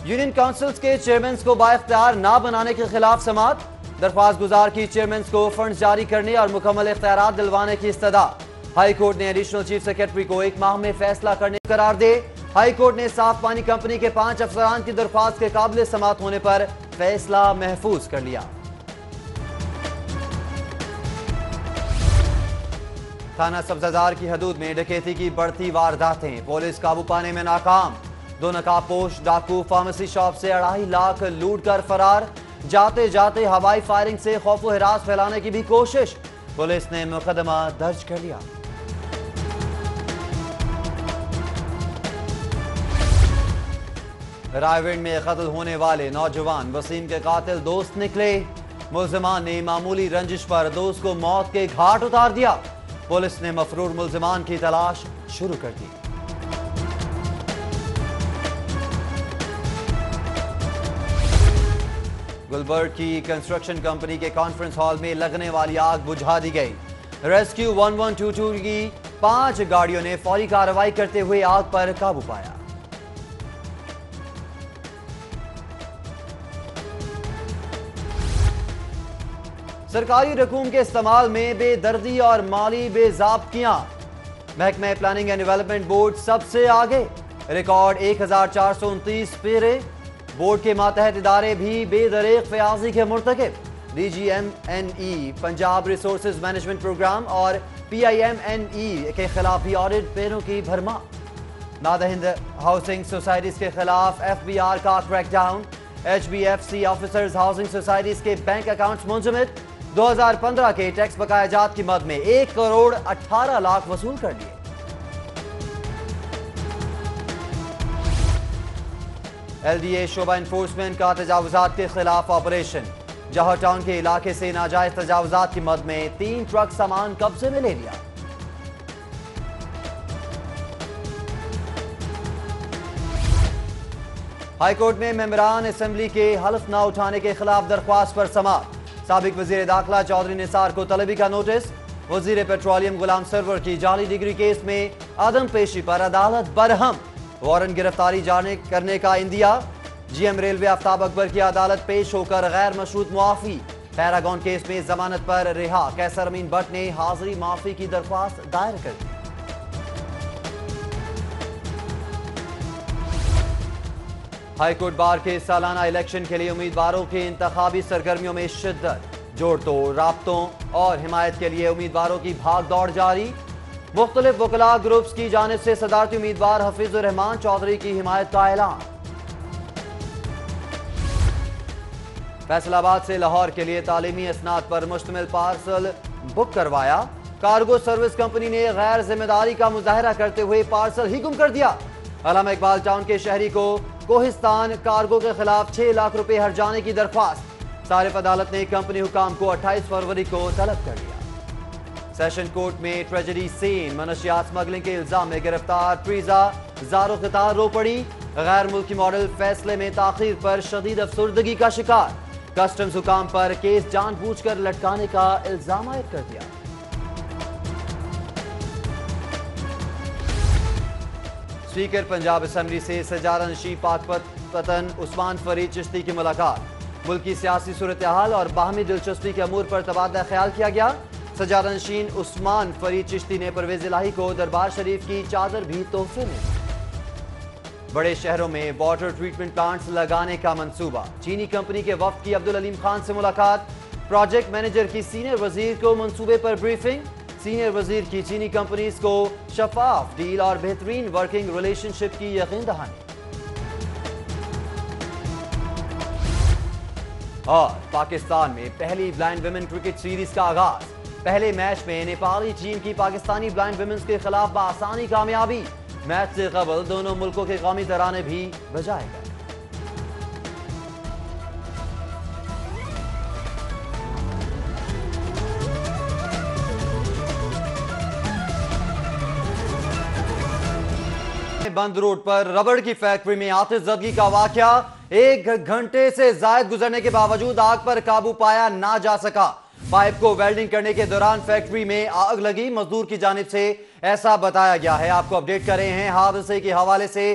Union councils کے chairmen کو بااختیار نہ بنانے کے خلاف سماعت، درخواست گزار کی چیئرمینز کو فنڈز جاری کرنے اور مکمل اختیارات دلوانے کی استدعا۔ ہائی کورٹ نے ایڈیشنل چیف سیکرٹری کو 1 ماہ میں فیصلہ کرنے قرار دے۔ ہائی کورٹ نے صاف پانی کمپنی کے 5 افسران کی درخواست کے قابل سماعت ہونے پر فیصلہ محفوظ کر لیا۔ تھانہ سبززار کی حدود میں ڈکیتی کی بڑھتی وارداتیں، پولیس قابو پانے میں ناکام۔ 2 نقاب پوش ڈاکو فارمیسی شاپ سے 2.5 لاکھ لوٹ کر فرار، جاتے جاتے ہوائی فائرنگ سے خوف و ہراس پھیلانے کی بھی کوشش، پولیس نے مقدمہ درج کر لیا۔ رائے ونڈ میں قتل ہونے والے نوجوان وسیم کے قاتل دوست نکلے، ملزمان نے معمولی رنجش پر دوست کو موت کے گھاٹ اتار دیا، پولیس نے مفرور ملزمان کی تلاش شروع کر دی۔ گلبرگ کی کنسٹرکشن کمپنی کے کانفرنس ہال میں لگنے والی آگ بجھا دی گئی، ریسکیو 1122 کی 5 گاڑیوں نے فوری کارروائی کرتے ہوئے آگ پر قابو پایا۔ سرکاری رقوم کے استعمال میں بے دردی اور مالی بے ضابطگیاں، محکمہ پلاننگ اینڈ ڈیولپمنٹ بورڈ سب سے آگے، ریکارڈ 1429 پیرے، بورڈ کے ماتحت ادارے بھی بے دریغ فیاضی کے مرتکب، ڈی جی ایم این ای پنجاب ریسورسز مینجمنٹ پروگرام اور پی آئی ایم این ای کے خلاف بھی آڈٹ پیروں کی بھرمار، نادہند ہاؤسنگ سوسائٹیز کے خلاف F B R crackdown ڈاؤن، H B F C officers housing societies کے بینک اکاؤنٹس منجمد، 2015 کے ٹیکس بقایا جات کی مد میں 1 کروڑ 18 لاکھ وصول کر لیے۔ ایل ڈی اے شعبہ انفورسمنٹ کا تجاوزات کے خلاف آپریشن، جوہر ٹاؤن کے علاقے سے ناجائز تجاوزات کی مد میں 3 ٹرک سامان قبضے میں لے لیا۔ ہائی کورٹ میں ممبران اسمبلی کے حلف نہ اٹھانے کے خلاف درخواست پر سماعت، سابق وزیر داخلہ چودھری نثار کو طلبی کا نوٹس، وزیر پیٹرولیم غلام سرور کی جعلی ڈگری کیس میں عدم پیشی پر عدالت برہم، وارنٹ گرفتاری جاری کرنے کا اندیا، جی ایم ریلوے آفتاب اکبر کی عدالت پیش ہو کر غیر مشروط معافی، پیراگون کیس میں ضمانت پر رہا قیصر امین بٹ نے حاضری معافی کی درخواست دائر کر دی۔ ہائی کورٹ بار کے سالانہ الیکشن کے لیے امیدواروں کی انتخابی سرگرمیوں میں شدت، جوڑ توڑ رابطوں اور حمایت کے لیے امیدواروں کی بھاگ دوڑ جاری، مختلف وکلاء گروپس کی جانب سے صدارتی امیدوار حفیظ الرحمان چودھری کی حمایت کا اعلان۔ فیصل آباد سے لاہور کے لیے تعلیمی اسناد پر مشتمل پارسل بک کروایا، کارگو سروس کمپنی نے غیر ذمہ داری کا مظاہرہ کرتے ہوئے پارسل ہی گم کر دیا، علامہ اقبال ٹاؤن کے شہری کو کوہستان کارگو کے خلاف 6 لاکھ روپے ہرجانے کی درخواست، صارف عدالت نے کمپنی حکام کو 28 فروری کو طلب کر لیا۔ سیشن کورٹ میں ٹریجڈی سین، منشیات سمگلنگ کے الزام میں گرفتار پریزا زارو خطار رو پڑی، غیر ملکی ماڈل فیصلے میں تاخیر پر شدید افسردگی کا شکار، کسٹمز حکام پر کیس جان بوجھ کر لٹکانے کا الزام عائد کر دیا۔ اسپیکر پنجاب اسمبلی سے سجادہ نشین پاک پتن عثمان فرید چشتی کی ملاقات، ملکی سیاسی صورتحال اور باہمی دلچسپی کے امور پر تبادلہ خیال کیا گیا، سجادہ نشین عثمان فرید چشتی نے پرویز الہی کو دربار شریف کی چادر بھی تحفے میں۔ بڑے شہروں میں واٹر ٹریٹمنٹ پلانٹس لگانے کا منصوبہ، چینی کمپنی کے وفد کی عبدالعلیم خان سے ملاقات، پروجیکٹ مینیجر کی سینئر وزیر کو منصوبے پر بریفنگ، سینئر وزیر کی چینی کمپنیز کو شفاف ڈیل اور بہترین ورکنگ ریلیشن شپ کی یقین دہانی۔ اور پاکستان میں پہلی بلائنڈ ویمن کرکٹ سیریز کا آغاز، پہلے میچ میں نیپالی ٹیم کی پاکستانی بلائنڈ ویمنز کے خلاف بآسانی کامیابی، میچ سے قبل دونوں ملکوں کے قومی ترانے بھی بجائے گئے۔ بند روڈ پر ربڑ کی فیکٹری میں آتش زدگی کا واقعہ، 1 گھنٹے سے زائد گزرنے کے باوجود آگ پر قابو پایا نہ جا سکا، پائپ کو ویلڈنگ کرنے کے دوران فیکٹری میں آگ لگی، مزدور کی جانب سے ایسا بتایا گیا ہے۔ آپ کو اپڈیٹ کر رہے ہیں حادثے کے حوالے سے،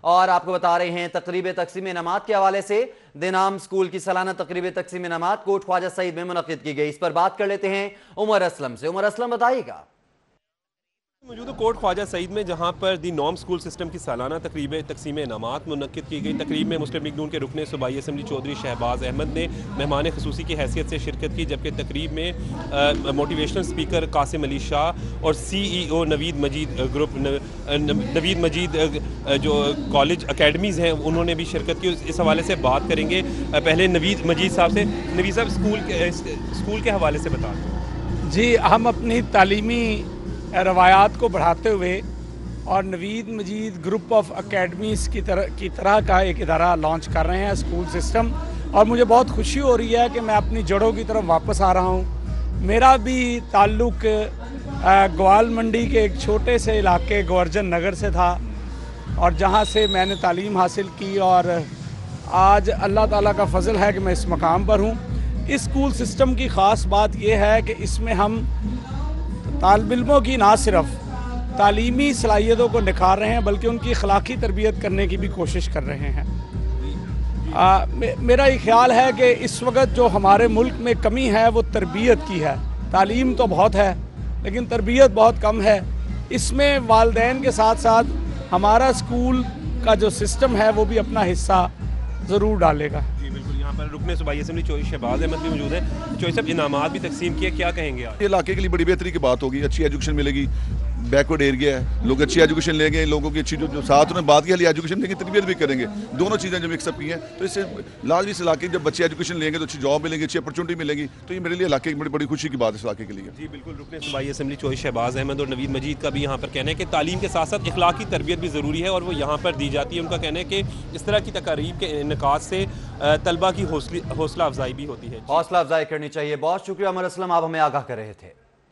اور آپ کو بتا رہے ہیں تقریب تقسیم انعامات کے حوالے سے دینام سکول کی سالانہ تقریب تقسیم انعامات کوٹ خواجہ سعید میں منعقد کی گئی. اس پر بات کر لیتے ہیں عمر اسلم سے. عمر اسلم بتائیے گا. موجود کوٹ خواجہ سعید میں جہاں پر دی نام سکول سسٹم کی سالانہ تقریب تقسیم انعامات منعقد کی گئی. تقریب میں مسلم لیگ نون کے رکن صوبائی اسمبلی چودھری شہباز احمد نے مہمان خصوصی کی حیثیت سے شرکت کی، جبکہ تقریب میں موٹیویشنل سپیکر قاسم علی شاہ اور CEO نوید مجید جو کالج اکیڈمیز ہیں انہوں نے بھی شرکت کی. اس حوالے سے بات کریں گے. پہلے نوید مجید صاحب سے. نوید صاحب اسکول کے حوالے سے بتا دیں. جی، ہم اپنی تعلیمی روایات کو بڑھاتے ہوئے اور نوید مجید گروپ آف اکیڈمیز کی طرح کا ایک ادارہ لانچ کر رہے ہیں اسکول سسٹم، اور مجھے بہت خوشی ہو رہی ہے کہ میں اپنی جڑوں کی طرف واپس آ رہا ہوں. میرا بھی تعلق گوال منڈی کے ایک چھوٹے سے علاقے گورجن نگر سے تھا، اور جہاں سے میں نے تعلیم حاصل کی، اور آج اللہ تعالیٰ کا فضل ہے کہ میں اس مقام پر ہوں. اس اسکول سسٹم کی خاص بات یہ ہے کہ اس میں ہم طالب علموں کی نہ صرف تعلیمی صلاحیتوں کو نکھار رہے ہیں بلکہ ان کی اخلاقی تربیت کرنے کی بھی کوشش کر رہے ہیں. میرا یہ خیال ہے کہ اس وقت جو ہمارے ملک میں کمی ہے وہ تربیت کی ہے. تعلیم تو بہت ہے لیکن تربیت بہت کم ہے. اس میں والدین کے ساتھ ساتھ ہمارا اسکول کا جو سسٹم ہے وہ بھی اپنا حصہ ضرور ڈالے گا. جی بالکل. یہاں پر رکن صوبائی اسمبلی چودھری شہباز احمد بھی موجود ہے. چودھری صاحب انعامات بھی تقسیم کیے، کیا کہیں گے آپ؟ یہ علاقے کے لیے بڑی بہتری کی بات ہوگی. اچھی ایجوکیشن ملے گی. بیکورڈ ایریا ہے، لوگ اچھی ایجوکیشن لیں گے، لوگوں کی اچھی جو ساتھ انہوں نے بات کی ہے ایجوکیشن دیں گے، تربیت بھی کریں گے. دونوں چیزیں جو مکس اپ کی ہیں تو اس سے لازمی اس علاقے جب بچے ایجوکیشن لیں گے تو اچھی جاب ملیں گی، اچھی اپرچونٹی ملے گی. تو یہ میرے لیے علاقے کی بڑی خوشی کی بات ہے اس علاقے کے لیے. جی بالکل. رکن صوبائی اسمبلی چودھری شہباز احمد اور نوید مجید کا بھی یہاں پر کہنا ہے کہ تعلیم کے ساتھ ساتھ اخلاقی تربیت بھی ضروری ہے اور وہ یہاں پر دی جاتی ہے. ان کا کہنا ہے کہ اس طرح کی تقاریب کے انعقاد سے طلبہ کی حوصلہ افزائی بھی ہوتی ہے. حوصلہ افزائی کرنی چاہیے. بہت شکریہ عمر اسلم، آپ ہمیں آگاہ کر رہے تھے.